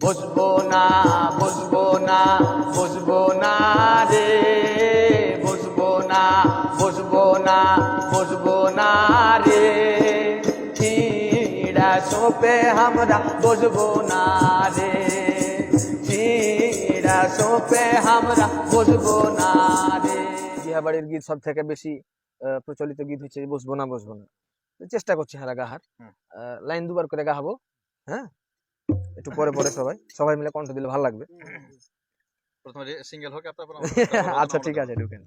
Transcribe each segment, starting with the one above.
বসবো না বসবো না বসবো না রে, বসবো না বসবো না বসবো না রে, চিড়া সোপে আমরা বসবো না রে, চিড়া সোপে আমরা বসবো না রে। বিয়া বাড়ির গীত সব থেকে বেশি প্রচলিত গীত হচ্ছে বসবো না বসবো না। চেষ্টা করছি হারা গাহার, লাইন দুবার করে গাহাবো। হ্যাঁ, একটু পরে পরে সবাই সবাই মিলে কণ্ঠ দিলে ভালো লাগবে। প্রথমে সিঙ্গেল হোক তারপর আচ্ছা ঠিক আছে, ঢুকেন।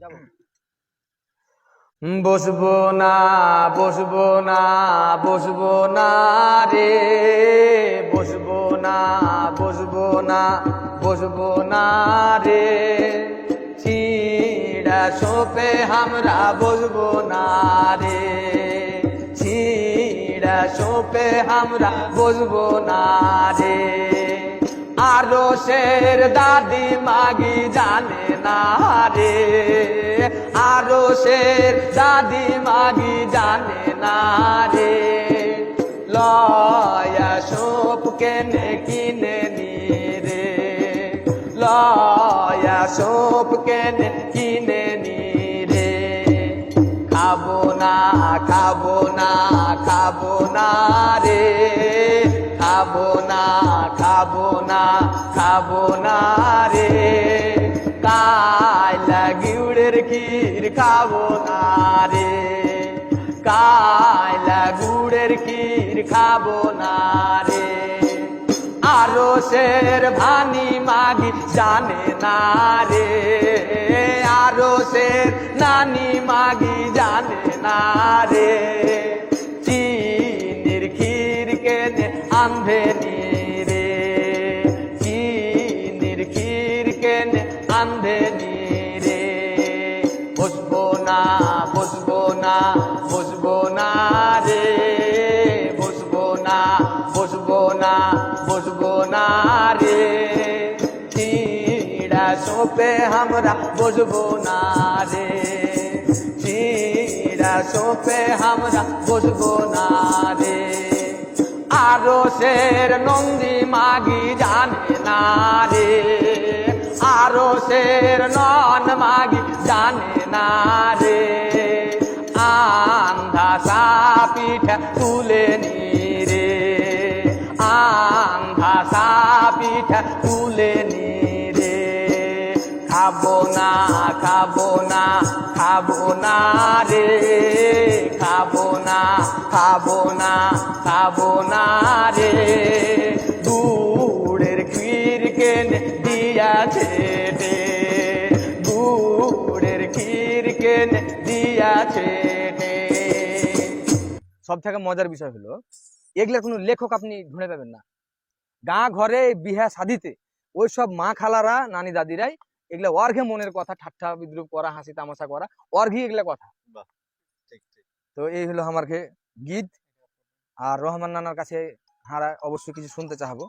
বসবো না বসবো না বসবো না রে, বসবো না বসবো না বসবো না রে, চিড়া সোপে আমরা বসবো না রে, চিড়া সোপে আমরা বসবো না রে। আরো শের দাদি মাগি জানে না রে, আরো শের দাদি মাগি জানে না রে, লয়া সোপ কেনে কিনে নি রে, লয়া সোপ কেনে কিনে নি রে, খাবো না খাবো না খাবো না রে, খাবো না খাবো না খাবো না রে, কায়লা গুড়ের ক্ষীর খাবো না রে, কায়লা গুড়ের ক্ষীর খাবো না রে, আরো শের ভানি মাগি জানে না রে, আরো শের নানি মাগি জানে না রে, চিনির ক্ষীর কেনে আন্ধে নি রে, চিনির ক্ষীর কেনে আন্ধে নি রে, বসবো না বসবো না বসবো না রে, বসবো না বসবো না বসবো না রে, চিড়া সোপে আমরা বসবো না রে, চিড়া সোপে আমরা বসবো না রে, আরো শের নন্দী মাগি জানে না রে, আরো শের নন মাগি জানে না রে, আন্ধা সা পিঠা তুলে নি রে, আন্ধা সা পিঠা তুলে নি রে, খাবো না খাবো না খাবো না রে, খাবো না খাবো না খাবো না রে, গুড়ের ক্ষীর কেনে দিয়াছে রে, গুড়ের ক্ষীর কেনে দিয়াছে রে। সব থেকে মজার বিষয় হলো এগুলার কোনো লেখক আপনি ঢুঁড়ে পাবেন না। গাঁ ঘরে বিহা শাদিতে ওই সব মা খালারা নানি দাদিরাই এগুলা অর্ঘে মনের কথা ঠাট্টা বিদ্রুপ করা হাসি তামাশা করা অর্ঘি এগুলা কথা। তো এই হলো আমার গীত। আর রহমান নানার কাছে হারা অবশ্যই কিছু শুনতে চাহাবো,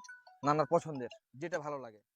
নানার পছন্দের যেটা ভালো লাগে।